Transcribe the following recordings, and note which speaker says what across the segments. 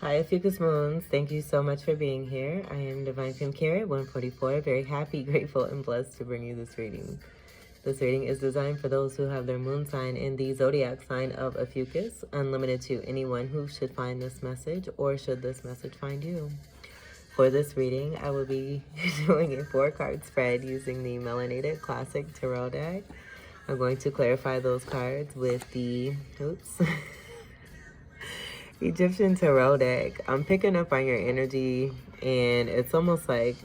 Speaker 1: Hi, Ophiuchus Moons. Thank you so much for being here. I am Divine Femme Carrie, 144. Very happy, grateful, and blessed to bring you this reading. This reading is designed for those who have their moon sign in the zodiac sign of Ophiuchus, unlimited to anyone who should find this message or should this message find you. For this reading, I will be doing a 4-card spread using the Melanated Classic Tarot deck. I'm going to clarify those cards with the, Egyptian Tarot deck. I'm picking up on your energy, and it's almost like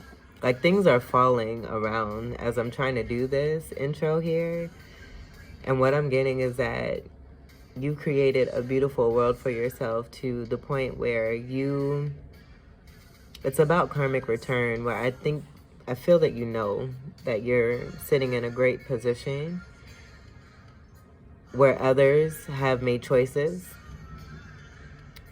Speaker 1: things are falling around as I'm trying to do this intro here. And what I'm getting is that you created a beautiful world for yourself to the point where it's about karmic return, where I feel that you know that you're sitting in a great position where others have made choices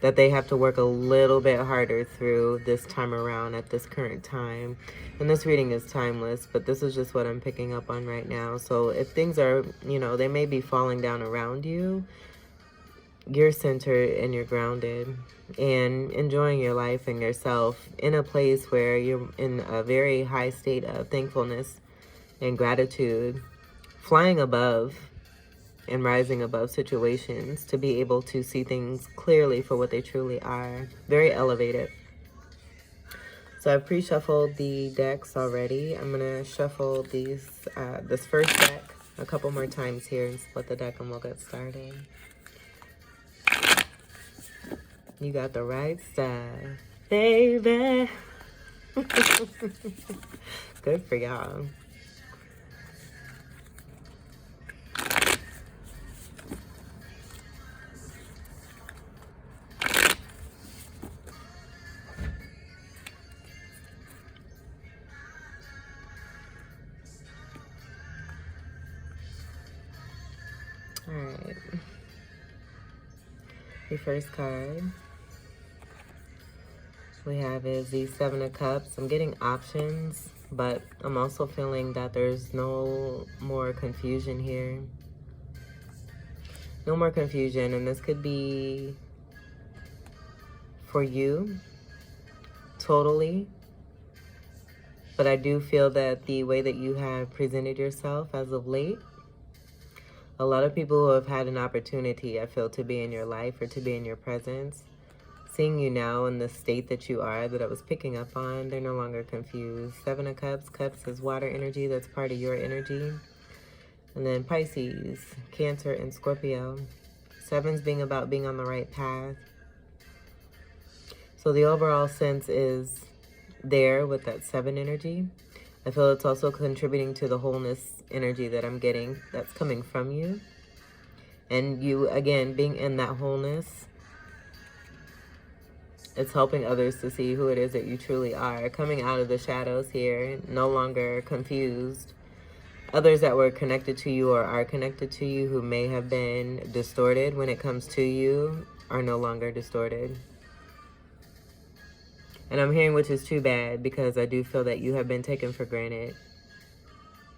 Speaker 1: that they have to work a little bit harder through this time around at this current time. And this reading is timeless, but this is just what I'm picking up on right now. So if things are, they may be falling down around you, you're centered and you're grounded and enjoying your life and yourself in a place where you're in a very high state of thankfulness and gratitude, flying above and rising above situations to be able to see things clearly for what they truly are. Very elevated. So I've pre-shuffled the decks already. I'm gonna shuffle this first deck a couple more times here and split the deck, and we'll get started. You got the right side, baby. Good for y'all. All right. The first card we have is the 7 of Cups. I'm getting options, but I'm also feeling that there's no more confusion here. No more confusion, and this could be for you, totally. But I do feel that the way that you have presented yourself as of late, a lot of people who have had an opportunity, I feel, to be in your life or to be in your presence, seeing you now in the state that you are, that I was picking up on, they're no longer confused. 7 of Cups. Cups is water energy. That's part of your energy. And then Pisces, Cancer, and Scorpio. 7's being about being on the right path. So the overall sense is there with that 7 energy. I feel it's also contributing to the wholeness energy that I'm getting that's coming from you. And you, again, being in that wholeness, it's helping others to see who it is that you truly are. Coming out of the shadows here, no longer confused. Others that were connected to you or are connected to you who may have been distorted when it comes to you are no longer distorted. And I'm hearing, which is too bad, because I do feel that you have been taken for granted.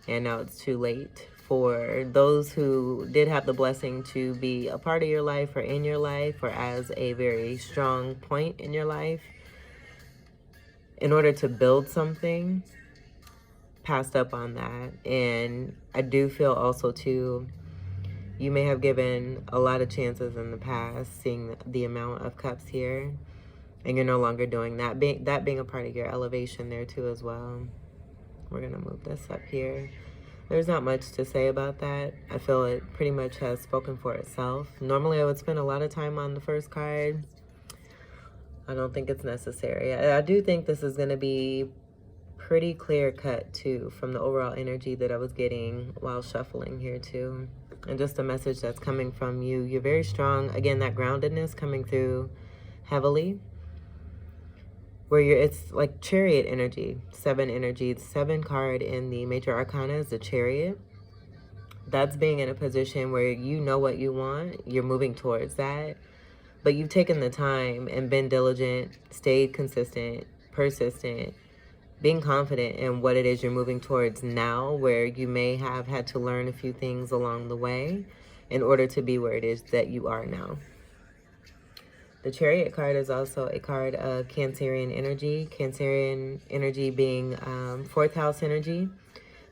Speaker 1: And now it's too late for those who did have the blessing to be a part of your life or in your life or as a very strong point in your life. In order to build something, passed up on that. And I do feel also too, you may have given a lot of chances in the past, seeing the amount of cups here. And you're no longer doing that. That being a part of your elevation there too as well. We're going to move this up here. There's not much to say about that. I feel it pretty much has spoken for itself. Normally I would spend a lot of time on the first card. I don't think it's necessary. I do think this is going to be pretty clear cut too from the overall energy that I was getting while shuffling here too. And just a message that's coming from you. You're very strong. Again, that groundedness coming through heavily. Where it's like chariot energy, 7 energy. The 7 card in the major arcana is the chariot. That's being in a position where you know what you want, you're moving towards that, but you've taken the time and been diligent, stayed consistent, persistent, being confident in what it is you're moving towards now, where you may have had to learn a few things along the way in order to be where it is that you are now. The Chariot card is also a card of Cancerian energy being 4th house energy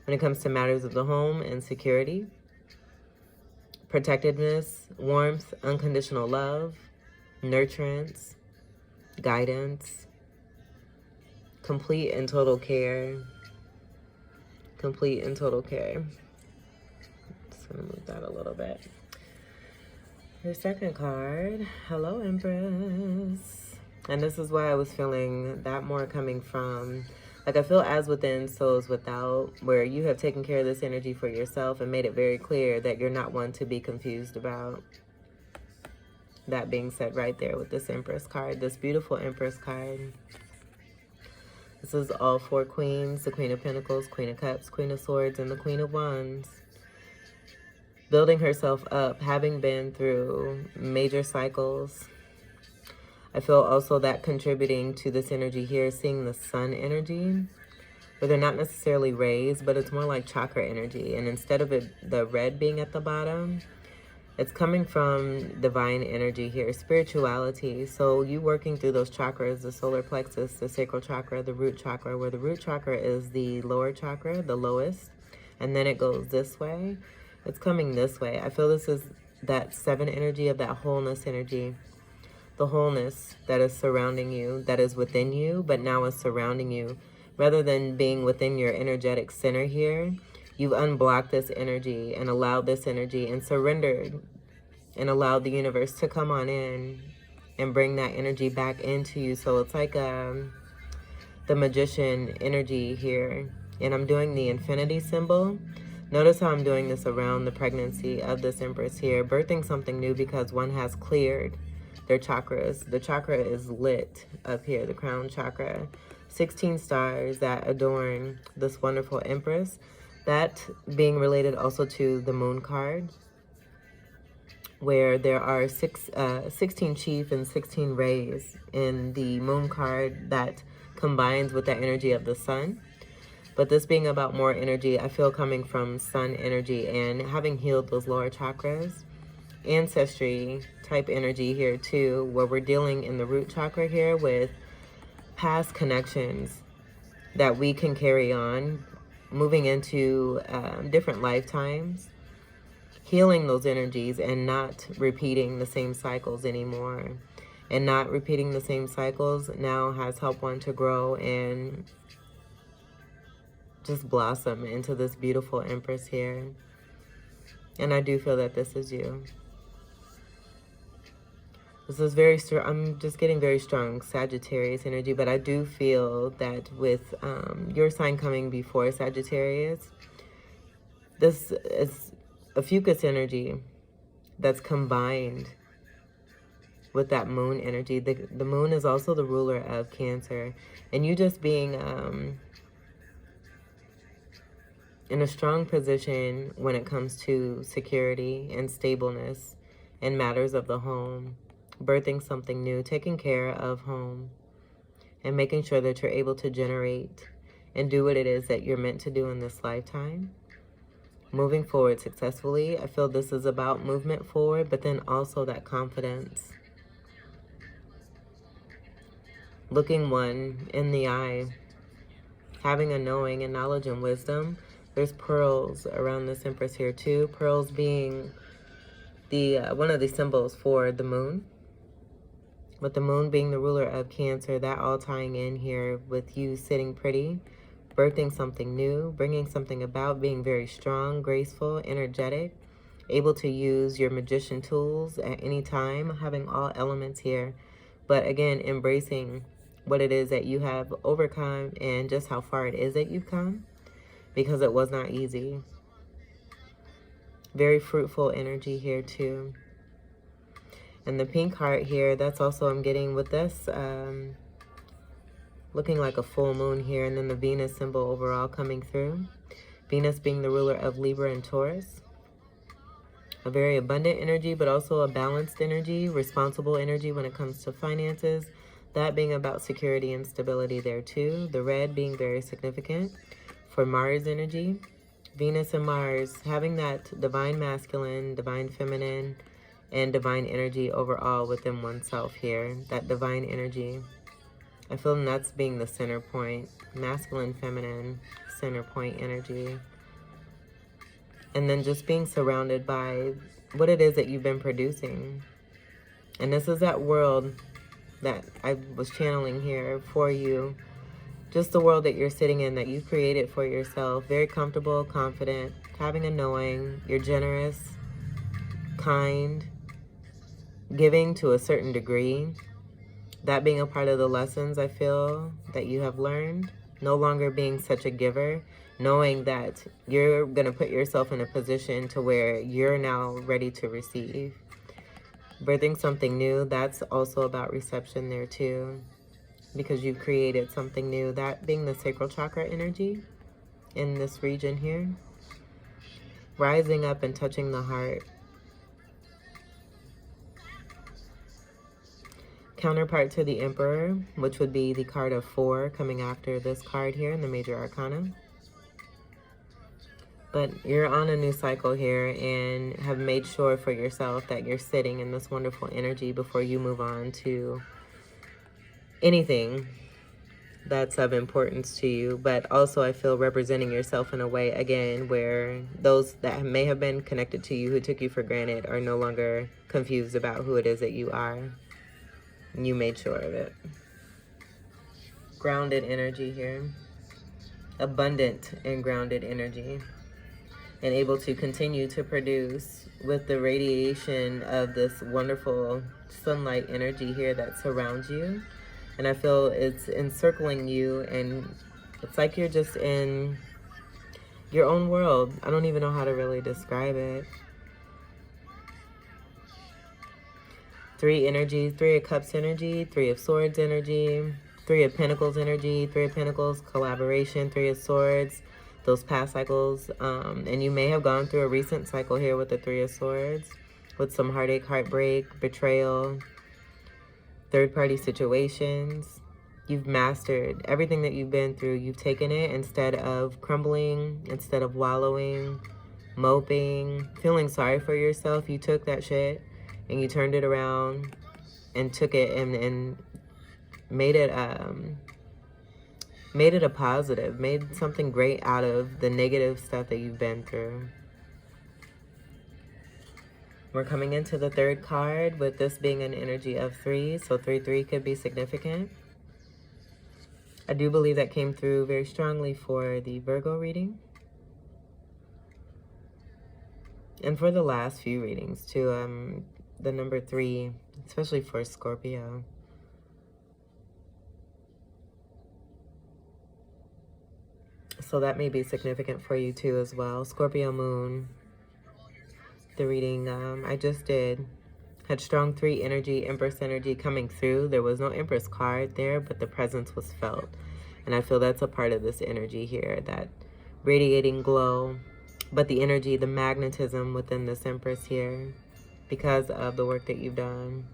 Speaker 1: when it comes to matters of the home and security, protectiveness, warmth, unconditional love, nurturance, guidance, complete and total care. Complete and total care. Just gonna move that a little bit. Your second card, hello Empress. And this is why I was feeling that more coming from, like I feel as within, so is without, where you have taken care of this energy for yourself and made it very clear that you're not one to be confused about. That being said right there with this Empress card, this beautiful Empress card. This is all 4 queens, the Queen of Pentacles, Queen of Cups, Queen of Swords, and the Queen of Wands. Building herself up, having been through major cycles. I feel also that contributing to this energy here, seeing the sun energy, where they're not necessarily rays, but it's more like chakra energy. And instead of the red being at the bottom, it's coming from divine energy here, spirituality. So you working through those chakras, the solar plexus, the sacral chakra, the root chakra, where the root chakra is the lower chakra, the lowest, and then it goes this way. It's coming this way. I feel this is that 7 energy of that wholeness energy. The wholeness that is surrounding you, that is within you, but now is surrounding you. Rather than being within your energetic center here, you've unblocked this energy and allowed this energy and surrendered and allowed the universe to come on in and bring that energy back into you. So it's like the magician energy here. And I'm doing the infinity symbol. Notice how I'm doing this around the pregnancy of this Empress here, birthing something new because one has cleared their chakras. The chakra is lit up here, the crown chakra. 16 stars that adorn this wonderful Empress. That being related also to the moon card, where there are 16 chief and 16 rays in the moon card that combines with the energy of the sun. But this being about more energy, I feel coming from sun energy and having healed those lower chakras. Ancestry type energy here too, where we're dealing in the root chakra here with past connections that we can carry on, moving into different lifetimes, healing those energies and not repeating the same cycles anymore. And not repeating the same cycles now has helped one to grow and just blossom into this beautiful Empress here. And I do feel that this is you. This is very strong. I'm just getting very strong Sagittarius energy, but I do feel that with your sign coming before Sagittarius, this is Ophiuchus energy that's combined with that moon energy. The moon is also the ruler of Cancer. And you just being in a strong position when it comes to security and stableness in matters of the home, birthing something new, taking care of home, and making sure that you're able to generate and do what it is that you're meant to do in this lifetime. Moving forward successfully. I feel this is about movement forward, but then also that confidence. Looking one in the eye, having a knowing and knowledge and wisdom. There's pearls around this Empress here too. Pearls being the one of the symbols for the moon. With the moon being the ruler of Cancer, that all tying in here with you sitting pretty, birthing something new, bringing something about, being very strong, graceful, energetic, able to use your magician tools at any time, having all elements here. But again, embracing what it is that you have overcome and just how far it is that you've come, because it was not easy. Very fruitful energy here too. And the pink heart here, that's also I'm getting with this, looking like a full moon here. And then the Venus symbol overall coming through. Venus being the ruler of Libra and Taurus. A very abundant energy, but also a balanced energy, responsible energy when it comes to finances. That being about security and stability there too. The red being very significant for Mars energy. Venus and Mars having that divine masculine, divine feminine and divine energy overall within oneself here. That divine energy, I feel that's being the center point, masculine, feminine, center point energy. And then just being surrounded by what it is that you've been producing. And this is that world that I was channeling here for you. Just the world that you're sitting in, that you've created for yourself. Very comfortable, confident, having a knowing. You're generous, kind, giving to a certain degree. That being a part of the lessons I feel that you have learned. No longer being such a giver, knowing that you're going to put yourself in a position to where you're now ready to receive. Birthing something new, that's also about reception there too, because you've created something new. That being the sacral chakra energy in this region here. Rising up and touching the heart. Counterpart to the Emperor, which would be the card of 4 coming after this card here in the Major Arcana. But you're on a new cycle here and have made sure for yourself that you're sitting in this wonderful energy before you move on to anything that's of importance to you. But also I feel representing yourself in a way, again, where those that may have been connected to you who took you for granted are no longer confused about who it is that you are. You made sure of it. Grounded energy here. Abundant and grounded energy. And able to continue to produce with the radiation of this wonderful sunlight energy here that surrounds you. And I feel it's encircling you, and it's like you're just in your own world. I don't even know how to really describe it. 3 energy, 3 of Cups energy, 3 of Swords energy, 3 of Pentacles energy, 3 of Pentacles, collaboration, 3 of Swords, those past cycles. And you may have gone through a recent cycle here with the 3 of Swords, with some heartache, heartbreak, betrayal, third-party situations. You've mastered everything that you've been through. You've taken it instead of crumbling, instead of wallowing, moping, feeling sorry for yourself. You took that shit and you turned it around and took it and made it a positive, made something great out of the negative stuff that you've been through. We're coming into the 3rd card with this being an energy of 3, so 3-3 could be significant. I do believe that came through very strongly for the Virgo reading. And for the last few readings too, the number 3, especially for Scorpio. So that may be significant for you too as well. Scorpio moon. The reading I just did had strong 3 energy, Empress energy coming through. There was no Empress card there, but the presence was felt. And I feel that's a part of this energy here, that radiating glow, but the energy, the magnetism within this Empress here, because of the work that you've done.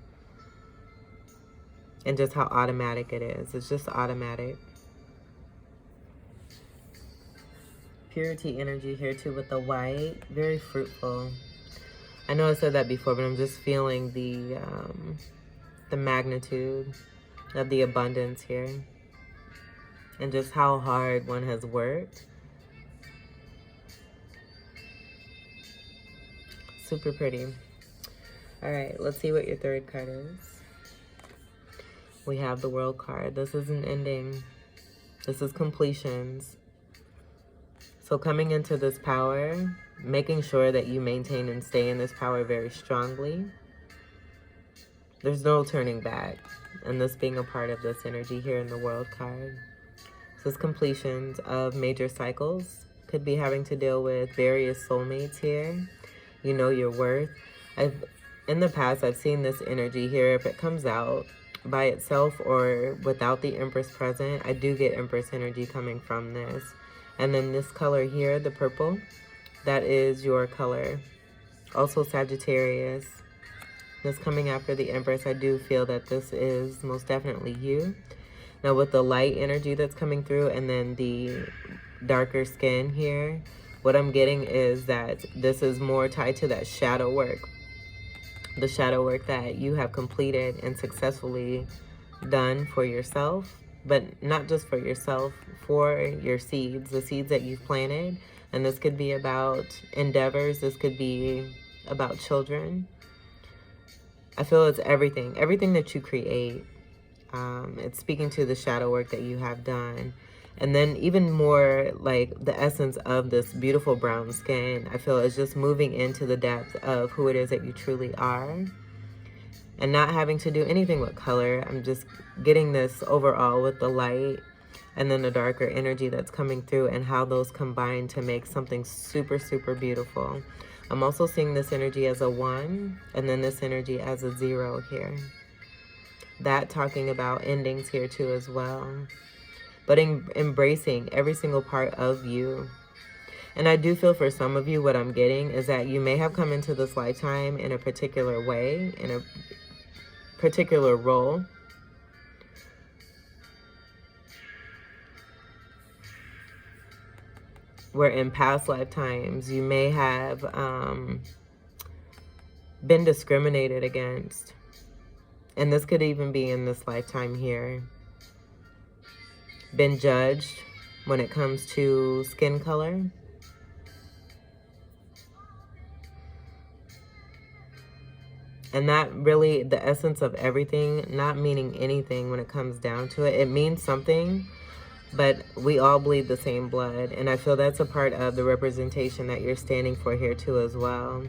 Speaker 1: And just how automatic it is. It's just automatic. Purity energy here too with the white. Very fruitful. I know I said that before, but I'm just feeling the magnitude of the abundance here. And just how hard one has worked. Super pretty. All right, let's see what your 3rd card is. We have the World card. This is an ending. This is completions. So coming into this power, making sure that you maintain and stay in this power very strongly. There's no turning back. And this being a part of this energy here in the World card. So it's completions of major cycles. Could be having to deal with various soulmates here. You know your worth. In the past, I've seen this energy here. If it comes out by itself or without the Empress present, I do get Empress energy coming from this. And then this color here, the purple, that is your color. Also Sagittarius. This coming after the Empress, I do feel that this is most definitely you. Now with the light energy that's coming through and then the darker skin here, what I'm getting is that this is more tied to that shadow work. the shadow work that you have completed and successfully done for yourself, but not just for yourself, for your seeds, the seeds that you've planted. And this could be about endeavors. This could be about children. I feel it's everything that you create. It's speaking to the shadow work that you have done. And then even more, like the essence of this beautiful brown skin, I feel is just moving into the depth of who it is that you truly are. And not having to do anything with color. I'm just getting this overall with the light and then the darker energy that's coming through and how those combine to make something super, super beautiful. I'm also seeing this energy as a 1 and then this energy as a 0 here. That talking about endings here too as well. But embracing every single part of you. And I do feel for some of you, what I'm getting is that you may have come into this lifetime in a particular way, in a particular role. Where in past lifetimes you may have been discriminated against. And this could even be in this lifetime here. Been judged when it comes to skin color. And that really, the essence of everything, not meaning anything when it comes down to it. It means something, but we all bleed the same blood. And I feel that's a part of the representation that you're standing for here too as well.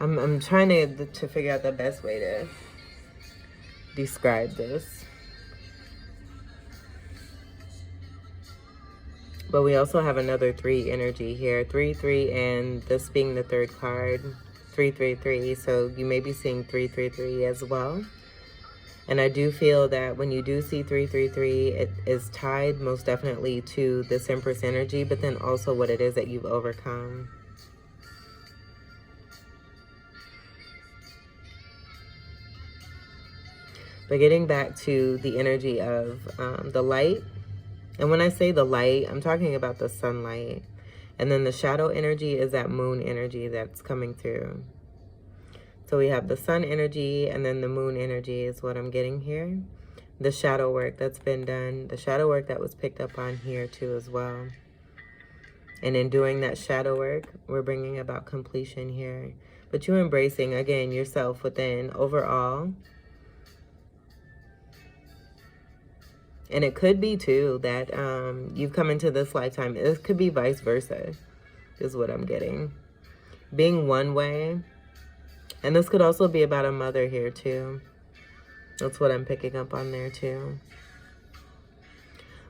Speaker 1: I'm trying to figure out the best way to describe this. But we also have another 3 energy here. 3, 3, and this being the 3rd card. 3, 3, 3. So you may be seeing 3, 3, 3 as well. And I do feel that when you do see 3, 3, 3, it is tied most definitely to this Empress energy, but then also what it is that you've overcome. But getting back to the energy of the light. And when I say the light, I'm talking about the sunlight. And then the shadow energy is that moon energy that's coming through. So we have the sun energy and then the moon energy is what I'm getting here. The shadow work that's been done. The shadow work that was picked up on here too as well. And in doing that shadow work, we're bringing about completion here. But you're embracing, again, yourself within overall. And it could be, too, that you've come into this lifetime. It could be vice versa, is what I'm getting. Being one way. And this could also be about a mother here, too. That's what I'm picking up on there, too.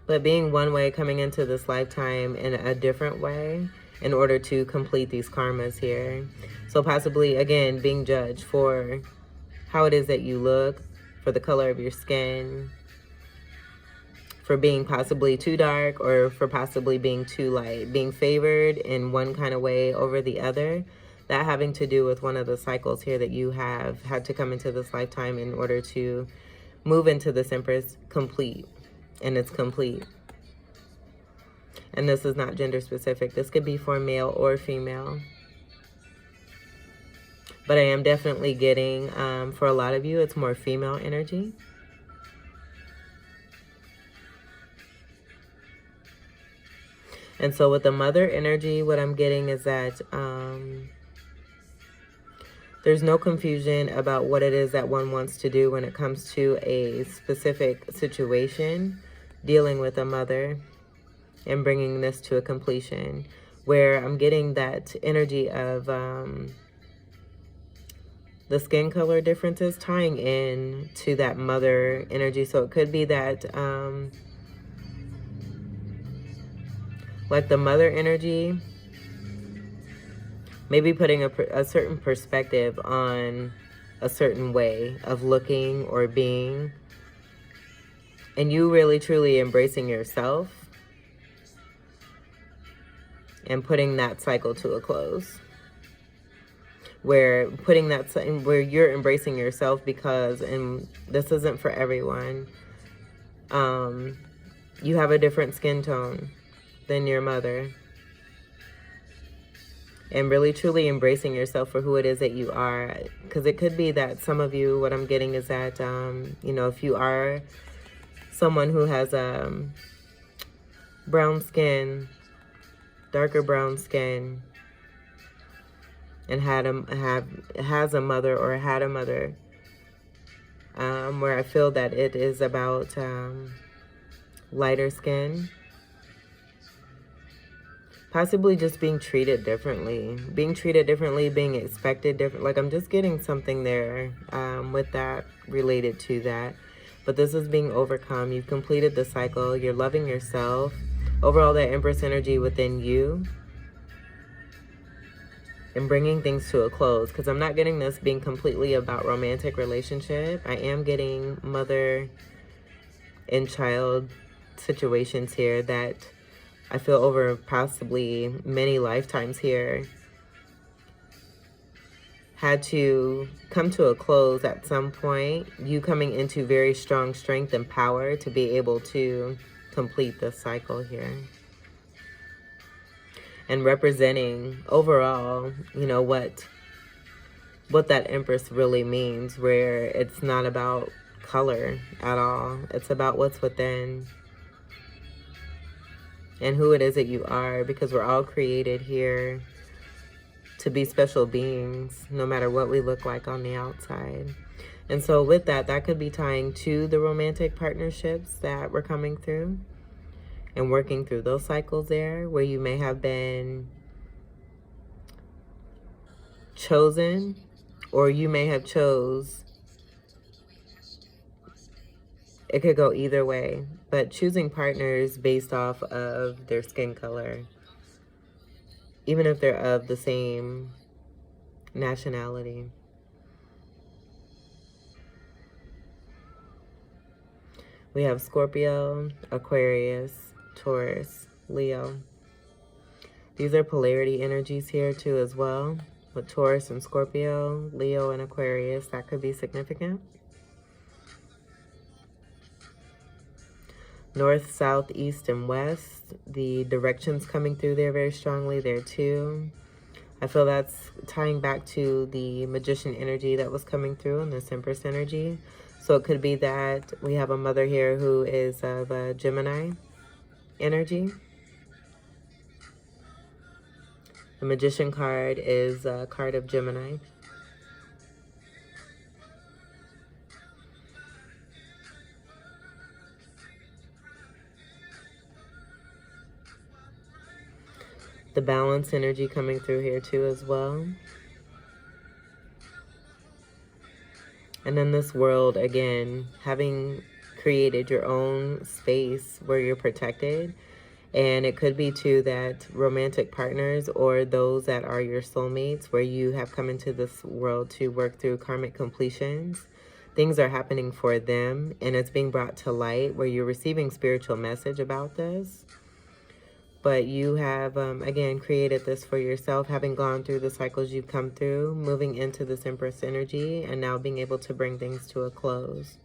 Speaker 1: But being one way, coming into this lifetime in a different way in order to complete these karmas here. So possibly, again, being judged for how it is that you look, for the color of your skin, for being possibly too dark or for possibly being too light, being favored in one kind of way over the other. That having to do with one of the cycles here that you have had to come into this lifetime in order to move into this Empress complete. And it's complete. And this is not gender specific. This could be for male or female. But I am definitely getting, for a lot of you, it's more female energy. And so with the mother energy, what I'm getting is that there's no confusion about what it is that one wants to do when it comes to a specific situation, dealing with a mother and bringing this to a completion, where I'm getting that energy of the skin color differences tying in to that mother energy. So it could be that like the mother energy, maybe putting a certain perspective on a certain way of looking or being, and you really truly embracing yourself and putting that cycle to a close. Where putting that, where you're embracing yourself because, and this isn't for everyone, you have a different skin tone than your mother. and really truly embracing yourself for who it is that you are. Because it could be that some of you, what I'm getting is that, you know, if you are someone who has brown skin, darker brown skin, and has a mother or had a mother, where I feel that it is about lighter skin, possibly just being treated differently, being expected different. Like, I'm just getting something there with that, related to that. But this is being overcome. You've completed the cycle. You're loving yourself. Overall, that Empress energy within you, and bringing things to a close. Because I'm not getting this being completely about romantic relationship. I am getting mother and child situations here that I feel over possibly many lifetimes here had to come to a close at some point. You coming into very strong strength and power to be able to complete this cycle here. And representing overall, you know, what that Empress really means, where it's not about color at all. It's about what's within and who it is that you are, because we're all created here to be special beings, no matter what we look like on the outside. And so with that, that could be tying to the romantic partnerships that we're coming through and working through those cycles there, where you may have been chosen, or you may have chose. It could go either way, but choosing partners based off of their skin color, even if they're of the same nationality. We have Scorpio, Aquarius, Taurus, Leo. These are polarity energies here too as well. With Taurus and Scorpio, Leo and Aquarius, that could be significant. North, south, east, and west. The directions coming through there very strongly there too. I feel that's tying back to the Magician energy that was coming through and this Empress energy. So it could be that we have a mother here who is of a Gemini energy. The Magician card is a card of Gemini. The balance energy coming through here too as well. And then this world, again, having created your own space where you're protected. And it could be too that romantic partners or those that are your soulmates, where you have come into this world to work through karmic completions. Things are happening for them, and it's being brought to light where you're receiving spiritual message about this. But you have, again, created this for yourself, having gone through the cycles you've come through, moving into this Empress energy, and now being able to bring things to a close.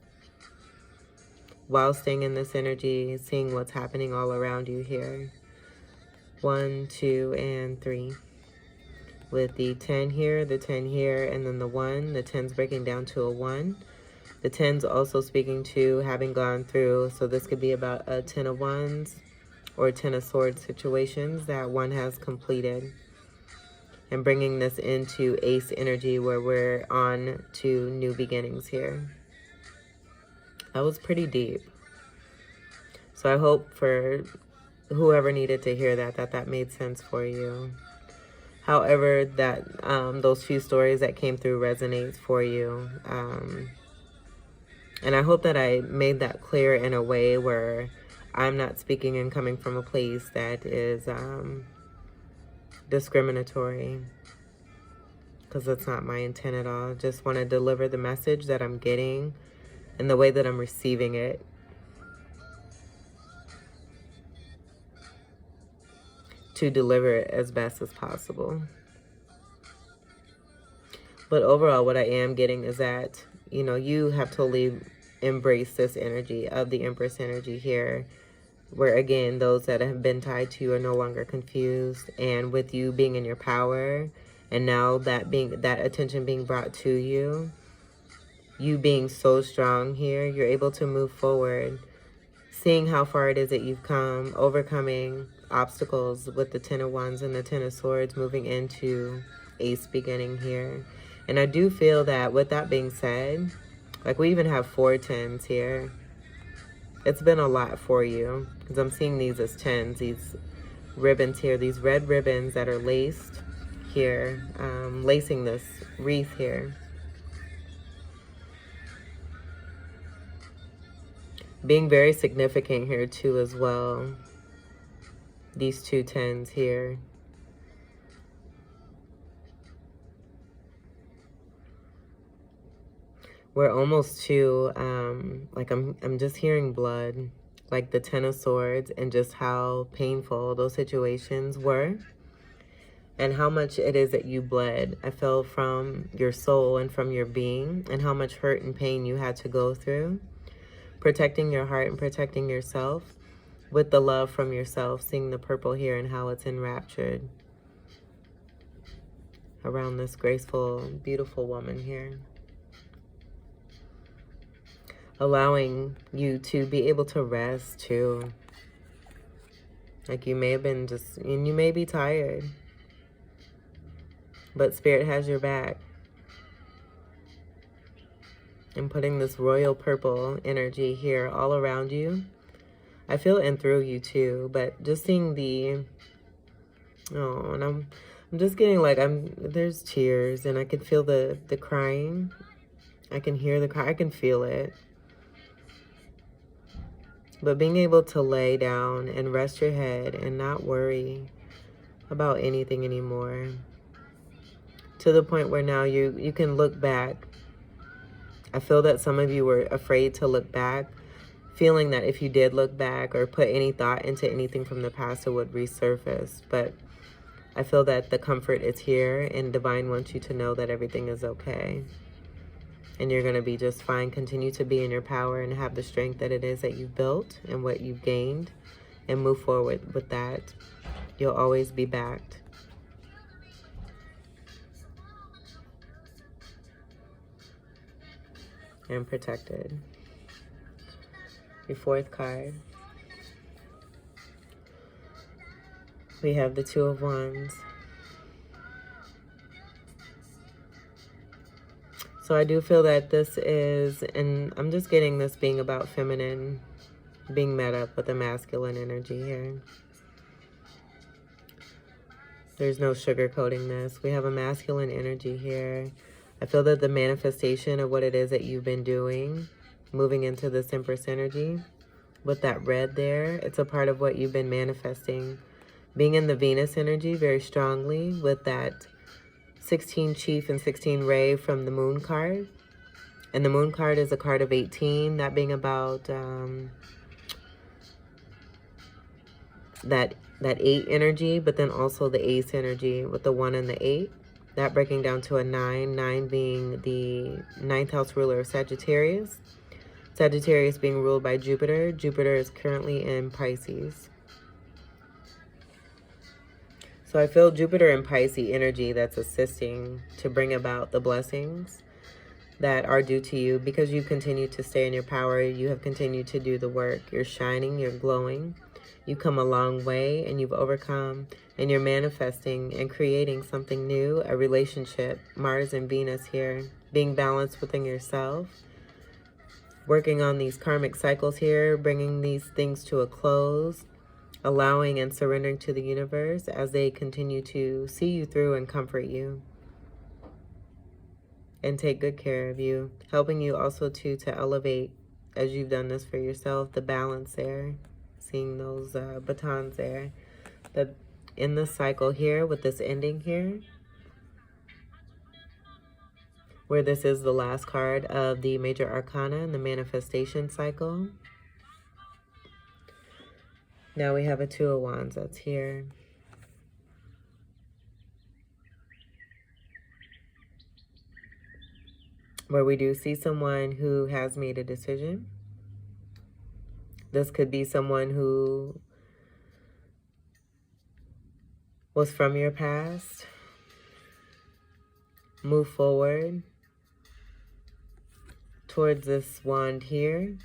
Speaker 1: While staying in this energy, seeing what's happening all around you here. 1, 2, and 3. With the 10 here, the 10 here, and then the 1. The 10's breaking down to a 1. The 10's also speaking to having gone through, so this could be about a 10 of Wands or 10 of Swords situations that one has completed. And bringing this into Ace energy, where we're on to new beginnings here. That was pretty deep. So I hope for whoever needed to hear that, that made sense for you. However, that those few stories that came through resonates for you. And I hope that I made that clear in a way where I'm not speaking and coming from a place that is discriminatory, because that's not my intent at all. I just want to deliver the message that I'm getting and the way that I'm receiving it. To deliver it as best as possible. But overall, what I am getting is that, you know, you have totally embraced this energy of the Empress energy here. where again, those that have been tied to you are no longer confused, and with you being in your power, and now that attention being brought to you, you being so strong here, you're able to move forward, seeing how far it is that you've come, overcoming obstacles with the Ten of Wands and the Ten of Swords, moving into Ace beginning here. And I do feel that with that being said, like we even have 4 tens here. It's been a lot for you, because I'm seeing these as tens, these ribbons here, these red ribbons that are laced here, lacing this wreath here. Being very significant here too as well. These 2 tens here. We're almost to, like I'm just hearing blood, like the Ten of Swords, and just how painful those situations were, and how much it is that you bled. I feel from your soul and from your being, and how much hurt and pain you had to go through, protecting your heart and protecting yourself with the love from yourself, seeing the purple here and how it's enraptured around this graceful, beautiful woman here. Allowing you to be able to rest too. Like you may have been and you may be tired, but Spirit has your back. And putting this royal purple energy here all around you. I feel it and through you too, but just seeing and I'm just getting like, there's tears, and I can feel the crying. I can hear the cry, I can feel it. But being able to lay down and rest your head and not worry about anything anymore. To the point where now you can look back. I feel that some of you were afraid to look back, feeling that if you did look back or put any thought into anything from the past, it would resurface. But I feel that the comfort is here, and Divine wants you to know that everything is okay. And you're going to be just fine. Continue to be in your power and have the strength that it is that you've built and what you've gained, and move forward with that. You'll always be backed. And protected. Your 4th card. We have the 2 of Wands. So I do feel that this is, and I'm just getting this being about feminine, being met up with a masculine energy here. There's no sugarcoating this. We have a masculine energy here. I feel that the manifestation of what it is that you've been doing, moving into this Empress energy, with that red there, it's a part of what you've been manifesting. Being in the Venus energy very strongly with that 16 Chief and 16 Ray from the Moon card. And the Moon card is a card of 18, that being about that 8 energy, but then also the Ace energy with the 1 and the 8. That breaking down to a 9, 9 being the 9th house ruler of Sagittarius. Sagittarius being ruled by Jupiter. Jupiter is currently in Pisces. So I feel Jupiter and Pisces energy that's assisting to bring about the blessings that are due to you, because you continue to stay in your power. You have continued to do the work. You're shining, you're glowing. You've come a long way, and you've overcome, and you're manifesting and creating something new, a relationship. Mars and Venus here, being balanced within yourself, working on these karmic cycles here, bringing these things to a close, allowing and surrendering to the universe as they continue to see you through and comfort you and take good care of you, helping you also to elevate, as you've done this for yourself, the balance there, seeing those batons there, that in the cycle here with this ending here, where this is the last card of the major arcana and the manifestation cycle. Now we have a 2 of Wands that's here. Where we do see someone who has made a decision. This could be someone who was from your past. Move forward towards this wand here,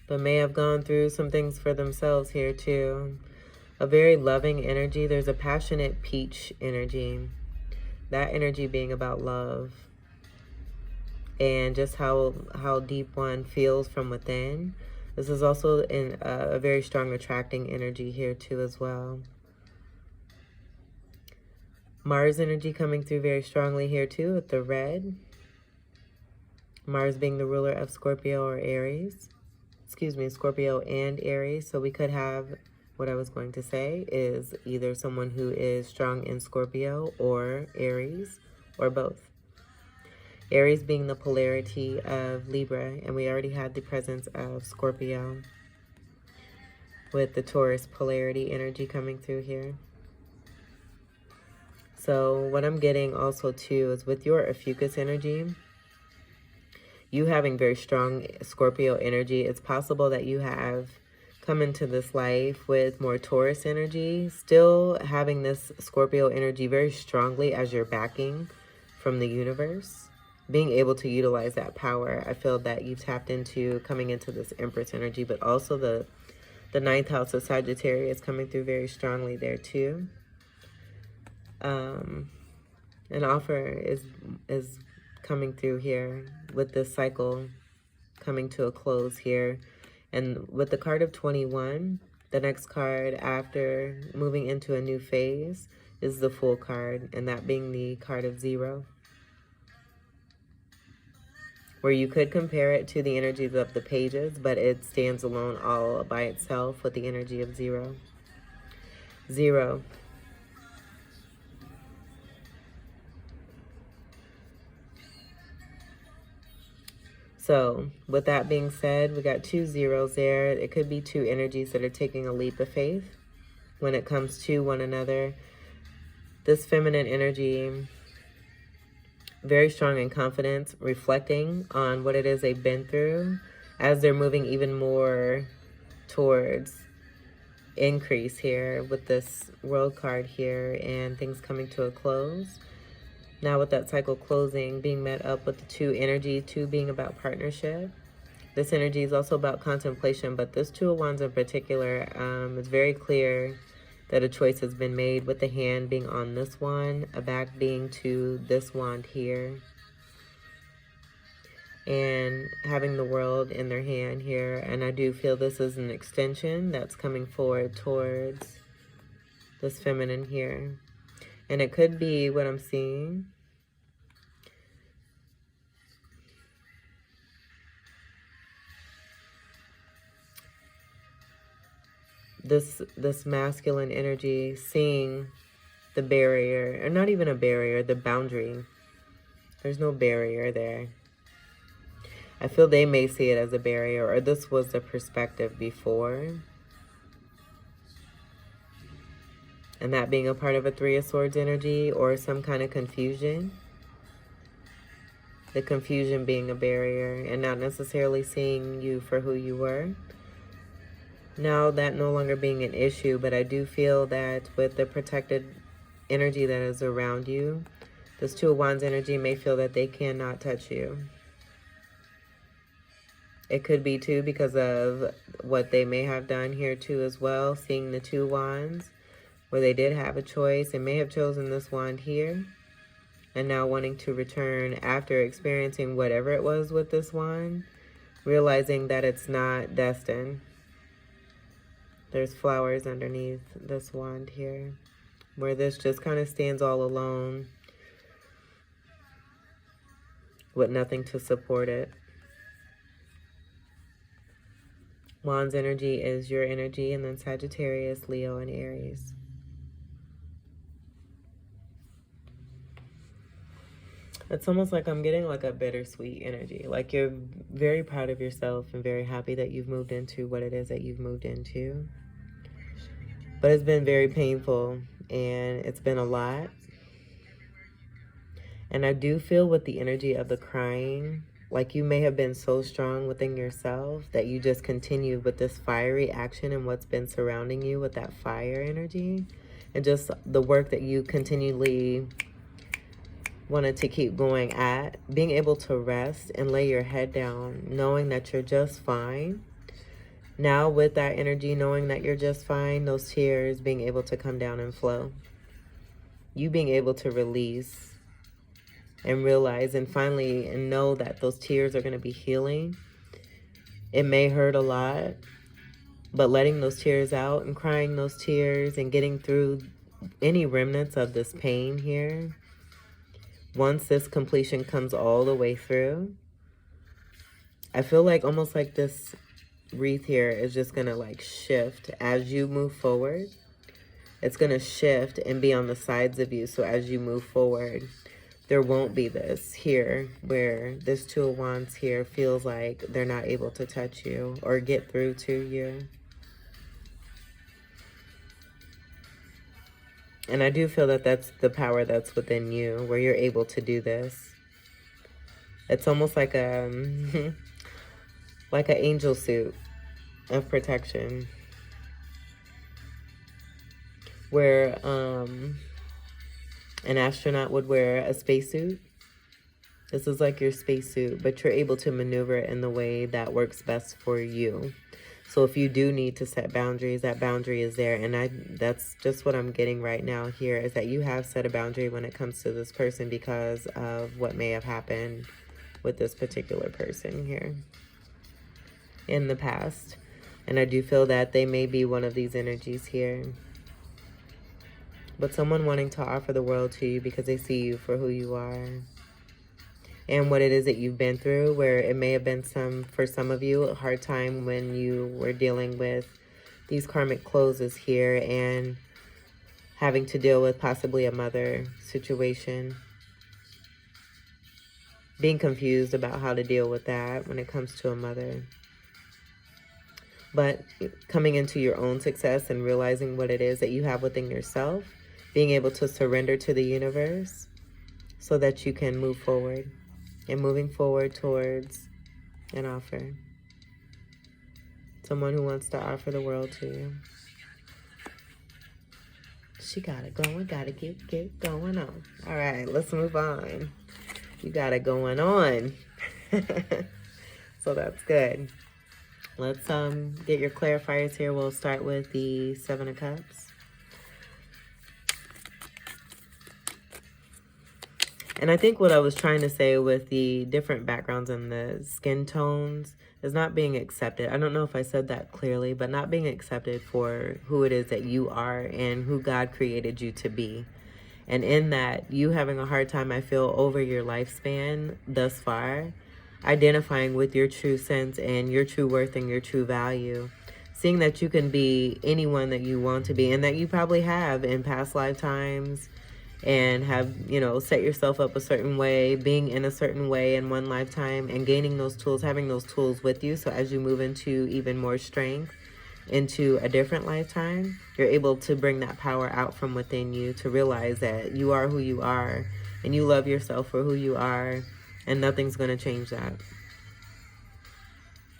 Speaker 1: but may have gone through some things for themselves here too. A very loving energy. There's a passionate peach energy. That energy being about love and just how deep one feels from within. This is also in a very strong attracting energy here too as well. Mars energy coming through very strongly here too with the red. Mars being the ruler of Scorpio or Aries. Excuse me, Scorpio and Aries. So we could have, what I was going to say is either someone who is strong in Scorpio or Aries, or both. Aries being the polarity of Libra, and we already had the presence of Scorpio with the Taurus polarity energy coming through here. So what I'm getting also too is with your Ophiuchus energy, you having very strong Scorpio energy, it's possible that you have come into this life with more Taurus energy, still having this Scorpio energy very strongly as your backing from the universe. Being able to utilize that power, I feel that you've tapped into coming into this Empress energy, but also the ninth house of Sagittarius coming through very strongly there too. An offer is coming through here with this cycle coming to a close here. And with the card of 21, the next card after moving into a new phase is the Fool card, and that being the card of 0. Where you could compare it to the energies of the pages, but it stands alone all by itself with the energy of 0. 0. So with that being said, we got 2 zeros there. It could be 2 energies that are taking a leap of faith when it comes to one another. This feminine energy, very strong in confidence, reflecting on what it is they've been through as they're moving even more towards increase here with this World card here and things coming to a close. Now with that cycle closing, being met up with the 2 energy, 2 being about partnership. This energy is also about contemplation, but this 2 of Wands in particular, it's very clear that a choice has been made with the hand being on this one, a back being to this wand here, and having the world in their hand here. And I do feel this is an extension that's coming forward towards this feminine here. And it could be what I'm seeing. This masculine energy seeing the barrier, or not even a barrier, the boundary. There's no barrier there. I feel they may see it as a barrier, or this was the perspective before. And that being a part of a 3 of Swords energy or some kind of confusion. The confusion being a barrier and not necessarily seeing you for who you were. Now that no longer being an issue, but I do feel that with the protected energy that is around you, this 2 of Wands energy may feel that they cannot touch you. It could be too because of what they may have done here too as well, seeing the 2 wands, where they did have a choice and may have chosen this wand here, and now wanting to return after experiencing whatever it was with this wand, realizing that it's not destined. There's flowers underneath this wand here, where this just kind of stands all alone with nothing to support it. Wands energy is your energy, and then Sagittarius, Leo, and Aries. It's almost like I'm getting like a bittersweet energy. Like you're very proud of yourself and very happy that you've moved into what it is that you've moved into. But it's been very painful and it's been a lot. And I do feel with the energy of the crying Like you may have been so strong within yourself that you just continue with this fiery action and what's been surrounding you with that fire energy. And just the work that you continually wanted to keep going at. Being able to rest and lay your head down, knowing that you're just fine. Now with that energy, knowing that you're just fine, those tears being able to come down and flow. You being able to release and realize and finally and know that those tears are going to be healing. It may hurt a lot, but letting those tears out and crying those tears and getting through any remnants of this pain here. Once this completion comes all the way through, I feel like almost like this wreath here is just going to like shift as you move forward. It's going to shift and be on the sides of you. So as you move forward, there won't be this here where this Two of Wands here feels like they're not able to touch you or get through to you. And I do feel that that's the power that's within you, where you're able to do this. It's almost like like an angel suit of protection, where an astronaut would wear a spacesuit. This is like your spacesuit, but you're able to maneuver it in the way that works best for you. So if you do need to set boundaries, that boundary is there. And that's just what I'm getting right now here, is that you have set a boundary when it comes to this person because of what may have happened with this particular person here in the past. And I do feel that they may be one of these energies here. But someone wanting to offer the world to you because they see you for who you are. And what it is that you've been through, where it may have been for some of you, a hard time when you were dealing with these karmic closes here and having to deal with possibly a mother situation. Being confused about how to deal with that when it comes to a mother. But coming into your own success and realizing what it is that you have within yourself, being able to surrender to the universe so that you can move forward. And moving forward towards an offer. Someone who wants to offer the world to you. She got it going, gotta get going on. All right, let's move on. You got it going on. So that's good. Let's get your clarifiers here. We'll start with the Seven of Cups. And I think what I was trying to say with the different backgrounds and the skin tones is not being accepted. I don't know if I said that clearly, but not being accepted for who it is that you are and who God created you to be. And in that, you having a hard time, I feel, over your lifespan thus far, identifying with your true sense and your true worth and your true value. Seeing that you can be anyone that you want to be and that you probably have in past lifetimes. And have, you know, set yourself up a certain way, being in a certain way in one lifetime and gaining those tools, having those tools with you. So as you move into even more strength into a different lifetime, you're able to bring that power out from within you to realize that you are who you are and you love yourself for who you are and nothing's going to change that.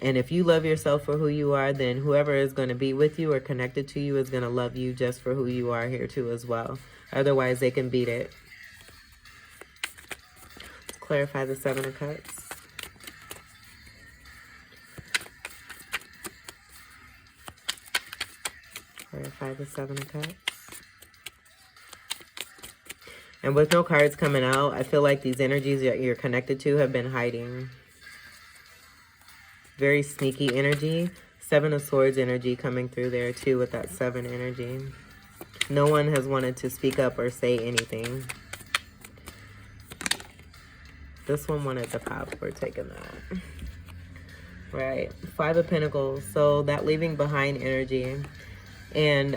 Speaker 1: And if you love yourself for who you are, then whoever is going to be with you or connected to you is going to love you just for who you are here too as well. Otherwise, they can beat it. Let's clarify the Seven of Cups. Clarify the Seven of Cups. And with no cards coming out, I feel like these energies that you're connected to have been hiding. Very sneaky energy. Seven of Swords energy coming through there too with that 7 energy. No one has wanted to speak up or say anything. This one wanted to pop. We're taking that. Right. 5 of Pentacles. So that leaving behind energy. And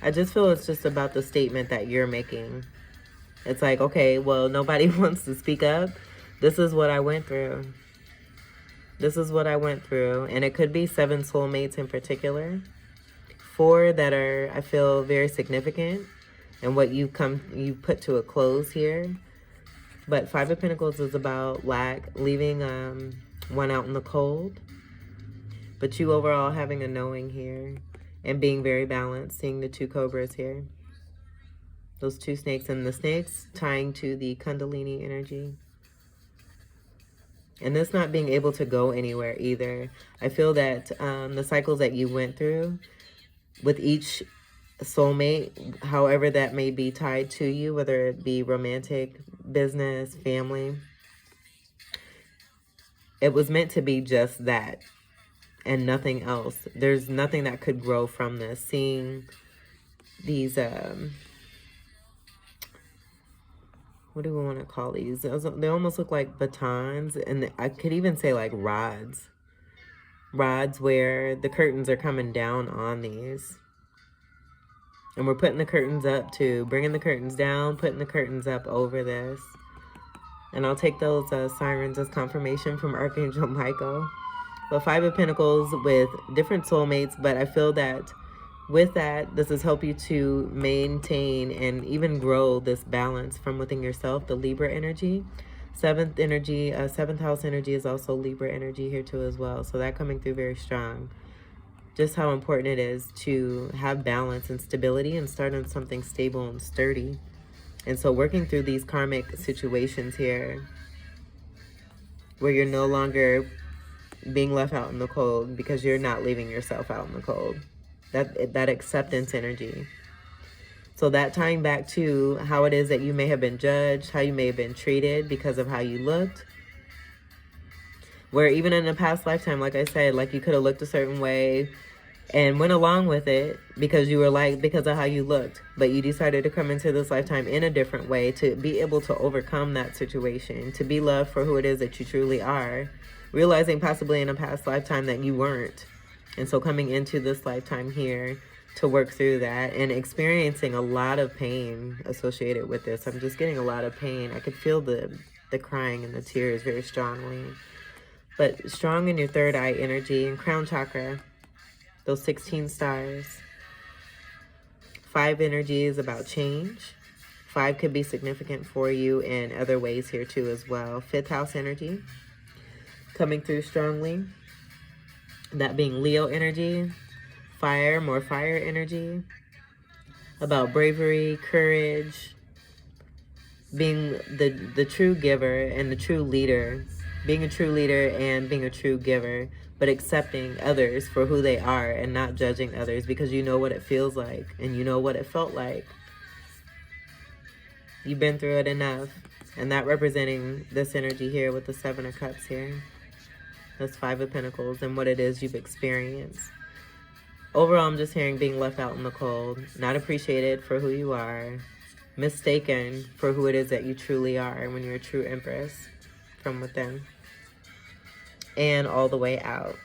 Speaker 1: I just feel it's just about the statement that you're making. It's like, okay, well, nobody wants to speak up. This is what I went through. This is what I went through. And it could be 7 soulmates in particular. 4 that are, I feel, very significant, and what you put to a close here. But Five of Pentacles is about lack, leaving one out in the cold. But you overall having a knowing here and being very balanced, seeing the two cobras here. Those two snakes, and the snakes tying to the Kundalini energy. And this not being able to go anywhere either. I feel that the cycles that you went through with each soulmate, however that may be tied to you, whether it be romantic, business, family, it was meant to be just that and nothing else. There's nothing that could grow from this. Seeing these, what do we want to call these? They almost look like batons, and I could even say like rods. Rods where the curtains are coming down on these. And we're putting the curtains up too, bringing the curtains down, putting the curtains up over this. And I'll take those sirens as confirmation from Archangel Michael. But Five of Pentacles with different soulmates, but I feel that with that, this has helped you to maintain and even grow this balance from within yourself, the Libra energy. Seventh house energy is also Libra energy here too as well. So that coming through very strong. Just how important it is to have balance and stability and start on something stable and sturdy. And so working through these karmic situations here where you're no longer being left out in the cold because you're not leaving yourself out in the cold. That acceptance energy. So that tying back to how it is that you may have been judged, how you may have been treated because of how you looked. Where even in a past lifetime, like I said, like you could have looked a certain way and went along with it because you were like, because of how you looked. But you decided to come into this lifetime in a different way to be able to overcome that situation, to be loved for who it is that you truly are, realizing possibly in a past lifetime that you weren't. And so coming into this lifetime here to work through that and experiencing a lot of pain associated with this. I'm just getting a lot of pain. I could feel the crying and the tears very strongly. But strong in your third eye energy and crown chakra, those 16 stars. 5 energy is about change. 5 could be significant for you in other ways here too as well. 5th house energy coming through strongly. That being Leo energy, fire, more fire energy. About bravery, courage, being the true giver and the true leader. Being a true leader and being a true giver, but accepting others for who they are and not judging others because you know what it feels like and you know what it felt like. You've been through it enough. And that representing this energy here with the 7 of Cups here. That's 5 of Pentacles and what it is you've experienced. Overall, I'm just hearing being left out in the cold, not appreciated for who you are, mistaken for who it is that you truly are when you're a true Empress from within and all the way out.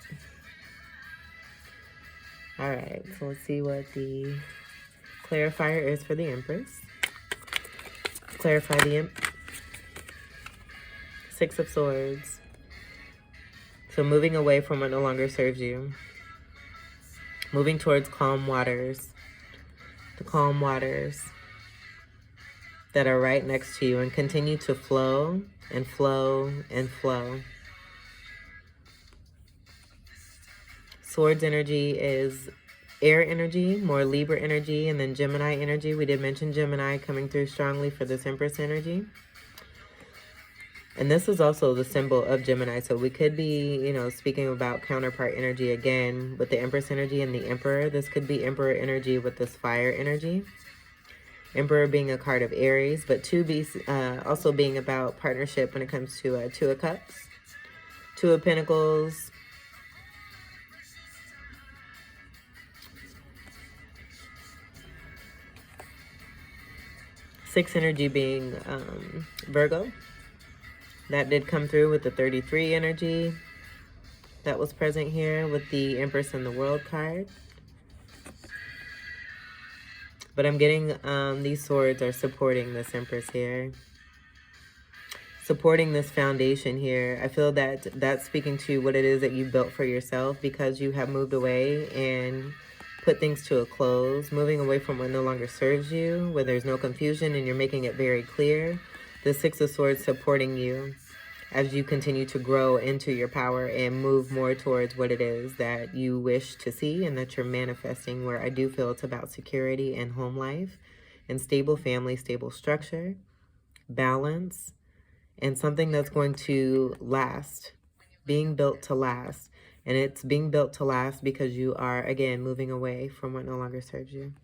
Speaker 1: All right, so let's see what the clarifier is for the Empress. Clarify the 6 of Swords. So moving away from what no longer serves you. Moving towards calm waters. The calm waters that are right next to you and continue to flow and flow and flow. Swords energy is air energy, more Libra energy, and then Gemini energy. We did mention Gemini coming through strongly for this Empress energy. And this is also the symbol of Gemini. So we could be, you know, speaking about counterpart energy again with the Empress energy and the Emperor. This could be Emperor energy with this fire energy. Emperor being a card of Aries, but 2 also being about partnership when it comes to 2 of Cups, 2 of Pentacles, Six energy being Virgo. That did come through with the 33 energy that was present here with the Empress and the World card. But I'm getting these swords are supporting this Empress here. Supporting this foundation here. I feel that that's speaking to what it is that you built for yourself because you have moved away and put things to a close. Moving away from what no longer serves you, where there's no confusion and you're making it very clear The Six of Swords supporting you as you continue to grow into your power and move more towards what it is that you wish to see and that you're manifesting, where I do feel it's about security and home life and stable family, stable structure, balance, and something that's going to last, being built to last. And it's being built to last because you are, again, moving away from what no longer serves you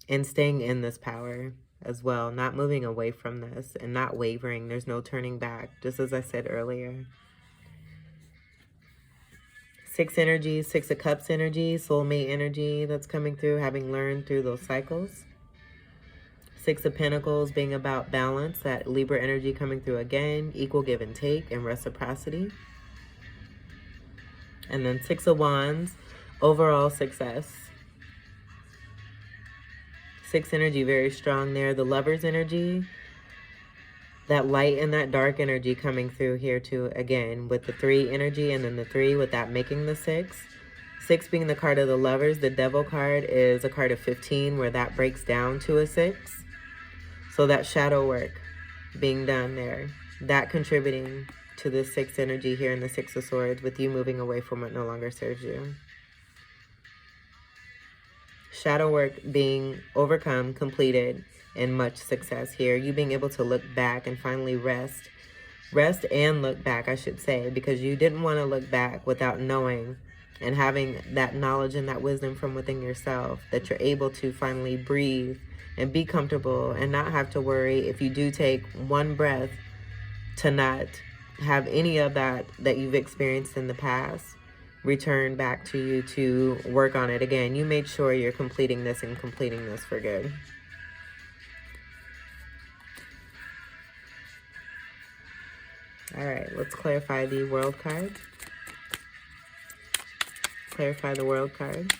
Speaker 1: and staying in this power as well, not moving away from this and not wavering. There's no turning back, just as I said earlier. Six energy, Six of Cups energy, soulmate energy that's coming through, having learned through those cycles. Six of Pentacles being about balance, that Libra energy coming through again, equal give and take and reciprocity. And then Six of Wands, overall success. Six energy, very strong there. The Lover's energy, that light and that dark energy coming through here too, again, with the Three energy and then the Three with that making the Six. Six being the card of the Lovers. The Devil card is a card of 15 where that breaks down to a 6. So that shadow work being done there, that contributing to the Six energy here in the Six of Swords, with you moving away from what no longer serves you. Shadow work being overcome, completed, and much success here. You being able to look back and finally rest and look back, I should say, because you didn't want to look back without knowing and having that knowledge and that wisdom from within yourself, that you're able to finally breathe and be comfortable and not have to worry if you do take one breath to not have any of that you've experienced in the past return back to you to work on it again. You made sure you're completing this and completing this for good. All right, let's clarify the World card. Clarify the World card.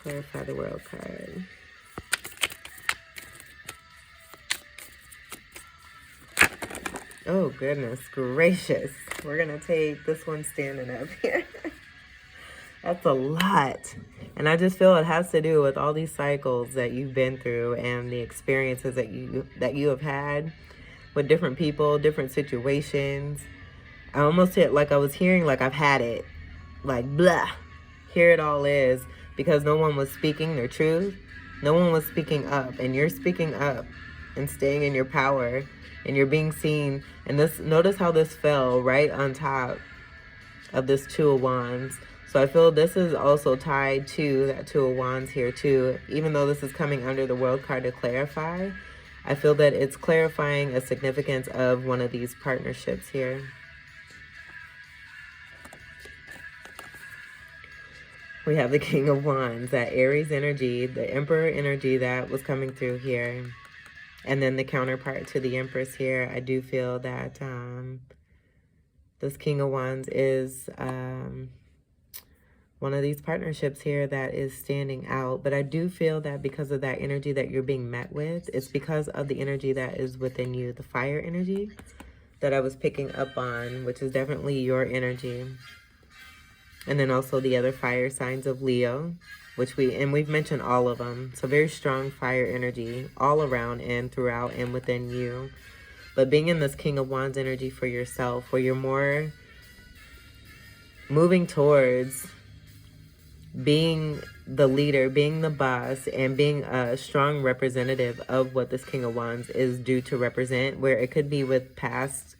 Speaker 1: Clarify the World card. Oh, goodness gracious. We're going to take this one standing up here. That's a lot. And I just feel it has to do with all these cycles that you've been through and the experiences that you have had with different people, different situations. I almost hit like I was hearing like I've had it. Like, blah. Here it all is, because no one was speaking their truth. No one was speaking up, and you're speaking up and staying in your power, and you're being seen. And this, notice how this fell right on top of this Two of Wands. So I feel this is also tied to that Two of Wands here too. Even though this is coming under the World card to clarify, I feel that it's clarifying a significance of one of these partnerships here. We have the King of Wands, that Aries energy, the Emperor energy that was coming through here. And then the counterpart to the Empress here. I do feel that this King of Wands is one of these partnerships here that is standing out. But I do feel that because of that energy that you're being met with, it's because of the energy that is within you, the fire energy that I was picking up on, which is definitely your energy. And then also the other fire signs of Leo, which we've mentioned all of them. So very strong fire energy all around and throughout and within you. But being in this King of Wands energy for yourself, where you're more moving towards being the leader, being the boss, and being a strong representative of what this King of Wands is due to represent, where it could be with past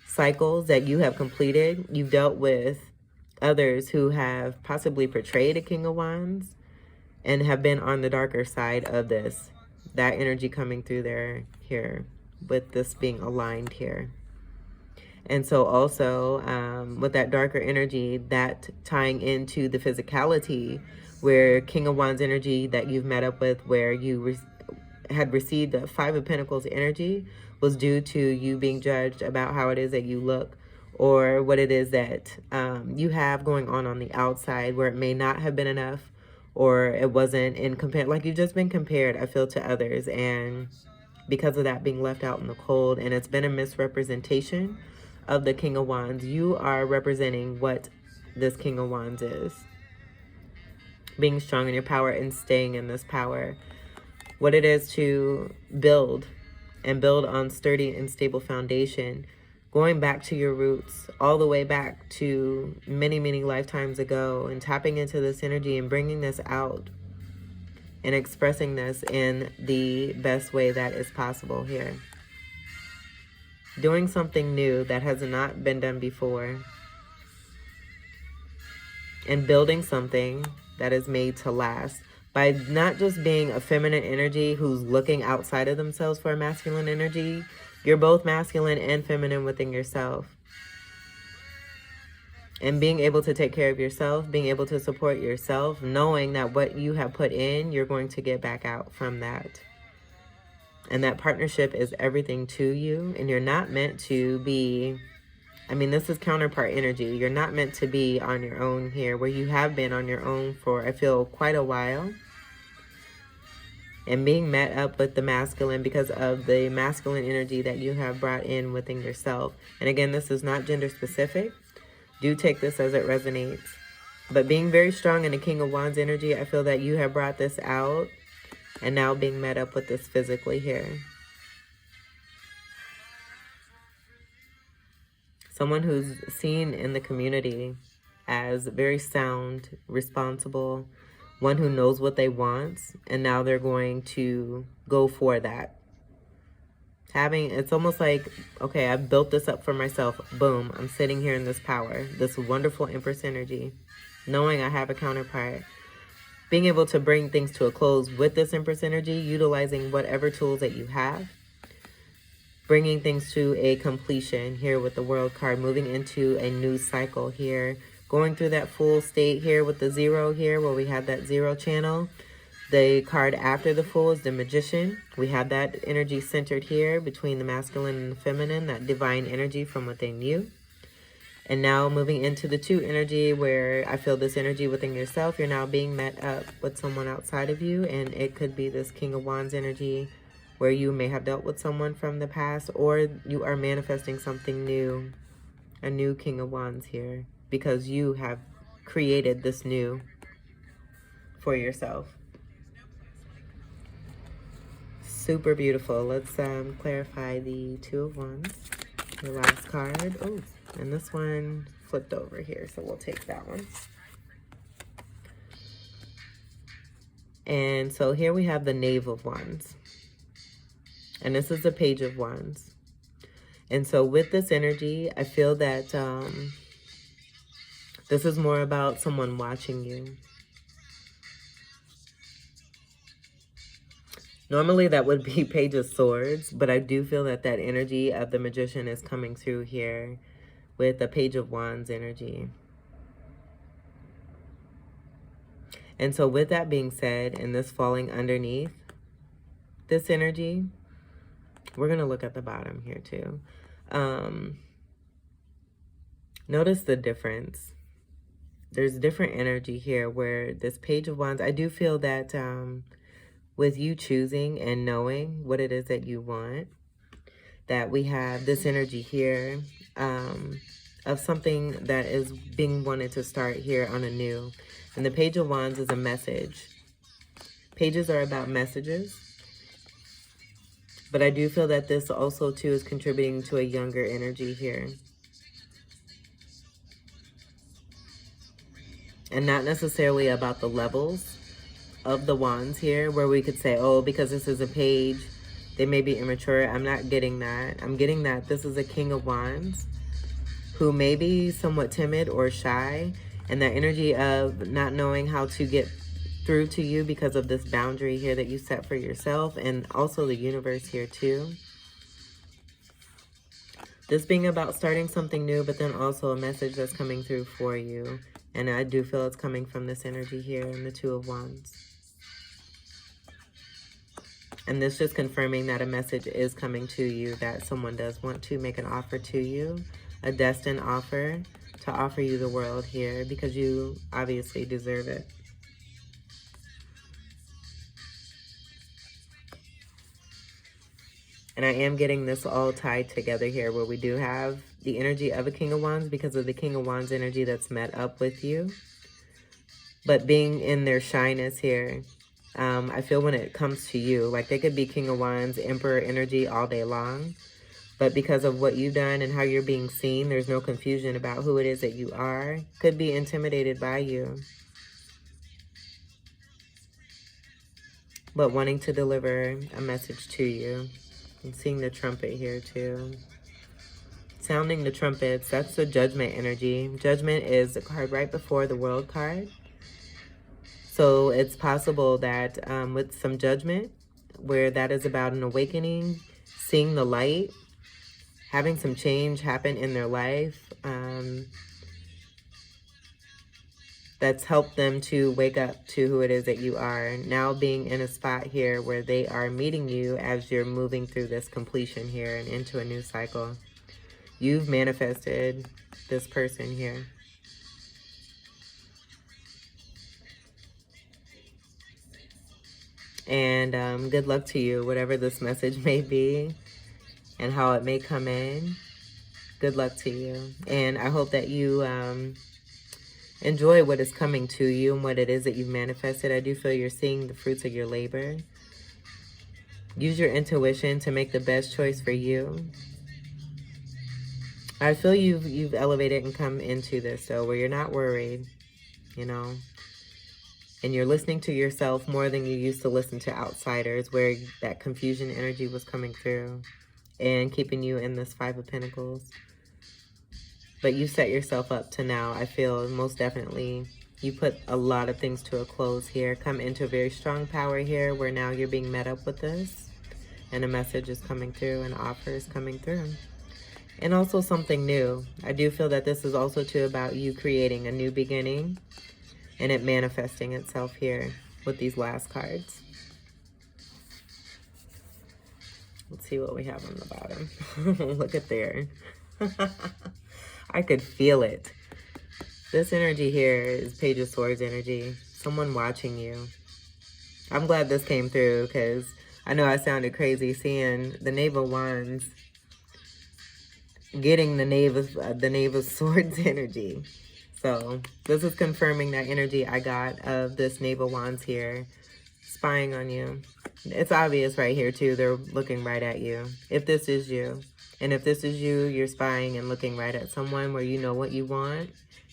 Speaker 1: cycles that you have completed. You've dealt with others who have possibly portrayed a King of Wands and have been on the darker side of this. That energy coming through there here with this being aligned here. And so also with that darker energy, that tying into the physicality, where King of Wands energy that you've met up with, where you had received the Five of Pentacles energy, was due to you being judged about how it is that you look, or what it is that you have going on the outside, where it may not have been enough, or it wasn't in compared, like you've just been compared, I feel, to others. And because of that, being left out in the cold, and it's been a misrepresentation of the King of Wands, you are representing what this King of Wands is. Being strong in your power and staying in this power. what it is to build and build on sturdy and stable foundation, going back to your roots, all the way back to many, many lifetimes ago, and tapping into this energy and bringing this out and expressing this in the best way that is possible here. Doing something new that has not been done before, and building something that is made to last by not just being a feminine energy who's looking outside of themselves for a masculine energy. You're both masculine and feminine within yourself. And being able to take care of yourself, being able to support yourself, knowing that what you have put in, you're going to get back out from that. And that partnership is everything to you. And you're not meant to be, I mean, this is counterpart energy. You're not meant to be on your own here, where you have been on your own for, I feel, quite a while. And being met up with the masculine because of the masculine energy that you have brought in within yourself. And again, this is not gender specific. Do take this as it resonates. But being very strong in the King of Wands energy, I feel that you have brought this out and now being met up with this physically here. Someone who's seen in the community as very sound, responsible, one who knows what they want, and now they're going to go for that. It's almost like, okay, I've built this up for myself. Boom, I'm sitting here in this power, this wonderful Empress energy, knowing I have a counterpart. Being able to bring things to a close with this Empress energy, utilizing whatever tools that you have. Bringing things to a completion here with the World card, moving into a new cycle here. Going through that full state here with the 0 here, where we had that 0 channel. The card after the Fool is the Magician. We have that energy centered here between the masculine and the feminine, that divine energy from within you. And now moving into the 2 energy, where I feel this energy within yourself. You're now being met up with someone outside of you, and it could be this King of Wands energy, where you may have dealt with someone from the past, or you are manifesting something new, a new King of Wands here, because you have created this new for yourself. Super beautiful. Let's clarify the 2 of Wands, the last card. Oh, and this one flipped over here, so we'll take that one. And so here we have the Knave of Wands. And this is the Page of Wands. And so with this energy, I feel that this is more about someone watching you. Normally that would be Page of Swords, but I do feel that that energy of the Magician is coming through here with the Page of Wands energy. And so with that being said, and this falling underneath this energy, we're going to look at the bottom here too. Notice the difference. There's different energy here where this Page of Wands, I do feel that with you choosing and knowing what it is that you want, that we have this energy here of something that is being wanted to start here on a new. And the Page of Wands is a message. Pages are about messages. But I do feel that this also too is contributing to a younger energy here. And not necessarily about the levels of the wands here, where we could say, oh, because this is a page, they may be immature. I'm not getting that. I'm getting that this is a King of Wands who may be somewhat timid or shy, and that energy of not knowing how to get through to you because of this boundary here that you set for yourself, and also the universe here too. This being about starting something new, but then also a message that's coming through for you. And I do feel it's coming from this energy here in the 2 of Wands. And this just confirming that a message is coming to you, that someone does want to make an offer to you, a destined offer to offer you the world here, because you obviously deserve it. And I am getting this all tied together here, where we do have the energy of a King of Wands because of the King of Wands energy that's met up with you. But being in their shyness here, I feel when it comes to you, like they could be King of Wands, Emperor energy all day long. But because of what you've done and how you're being seen, there's no confusion about who it is that you are. Could be intimidated by you, but wanting to deliver a message to you. I'm seeing the trumpet here too. Sounding the trumpets, that's the judgment energy. Judgment is the card right before the world card. So it's possible that with some judgment, where that is about an awakening, seeing the light, having some change happen in their life, that's helped them to wake up to who it is that you are. Now being in a spot here where they are meeting you as you're moving through this completion here and into a new cycle. You've manifested this person here. And good luck to you, whatever this message may be and how it may come in. Good luck to you. And I hope that you enjoy what is coming to you and what it is that you've manifested. I do feel you're seeing the fruits of your labor. Use your intuition to make the best choice for you. I feel you've elevated and come into this, though, where you're not worried, you know, and you're listening to yourself more than you used to listen to outsiders, where that confusion energy was coming through and keeping you in this Five of Pentacles. But you set yourself up to now, I feel most definitely, you put a lot of things to a close here, come into a very strong power here, where now you're being met up with this, and a message is coming through, an offer is coming through. And also something new. I do feel that this is also too about you creating a new beginning and it manifesting itself here with these last cards. Let's see what we have on the bottom. Look at there. I could feel it. This energy here is Page of Swords energy. Someone watching you. I'm glad this came through because I know I sounded crazy seeing the Knave of Wands getting the Knave of Swords energy. So this is confirming that energy I got of this Knave of Wands here, spying on you. It's obvious right here too, they're looking right at you. If this is you, and if this is you, you're spying and looking right at someone where you know what you want,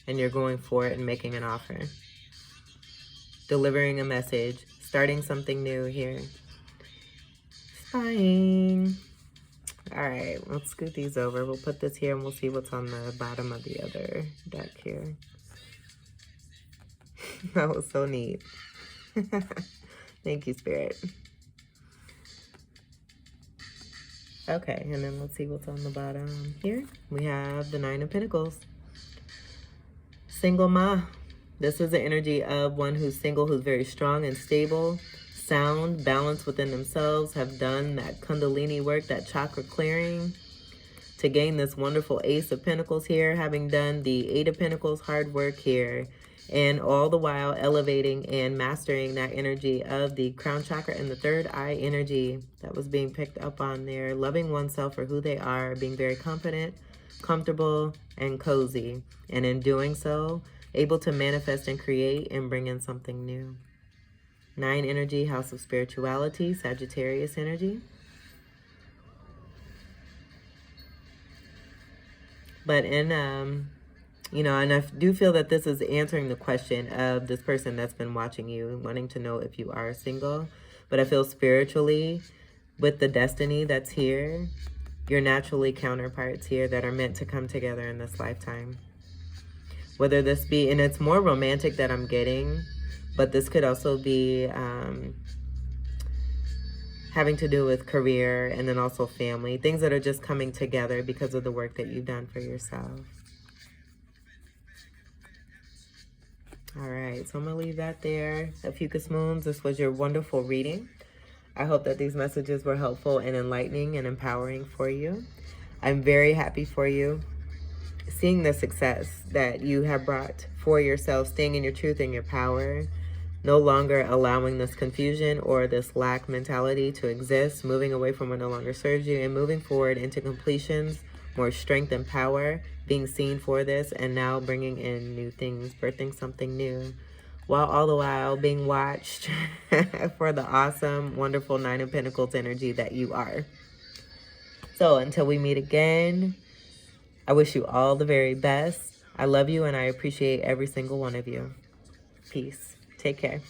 Speaker 1: and you're going for it and making an offer. Delivering a message, starting something new here. Spying. All right, let's scoot these over. We'll put this here and we'll see what's on the bottom of the other deck here. That was so neat. Thank you, Spirit. Okay, and then let's see what's on the bottom here. We have the Nine of Pentacles. Single Ma. This is the energy of one who's single, who's very strong and stable, sound, balanced within themselves, have done that Kundalini work, that chakra clearing to gain this wonderful Ace of Pentacles here, having done the Eight of Pentacles hard work here, and all the while elevating and mastering that energy of the crown chakra and the third eye energy that was being picked up on there, loving oneself for who they are, being very confident, comfortable, and cozy, and in doing so, able to manifest and create and bring in something new. Nine energy, House of Spirituality, Sagittarius energy. But in, you know, and I do feel that this is answering the question of this person that's been watching you, wanting to know if you are single. But I feel spiritually, with the destiny that's here, you're naturally counterparts here that are meant to come together in this lifetime. Whether this be, and it's more romantic that I'm getting, but this could also be having to do with career and then also family. Things that are just coming together because of the work that you've done for yourself. All right, so I'm going to leave that there. Ophiuchus Moons, this was your wonderful reading. I hope that these messages were helpful and enlightening and empowering for you. I'm very happy for you. Seeing the success that you have brought for yourself, staying in your truth and your power, no longer allowing this confusion or this lack mentality to exist, moving away from what no longer serves you and moving forward into completions, more strength and power, being seen for this, and now bringing in new things, birthing something new while all the while being watched for the awesome, wonderful Nine of Pentacles energy that you are. So until we meet again, I wish you all the very best. I love you and I appreciate every single one of you. Peace. Take care.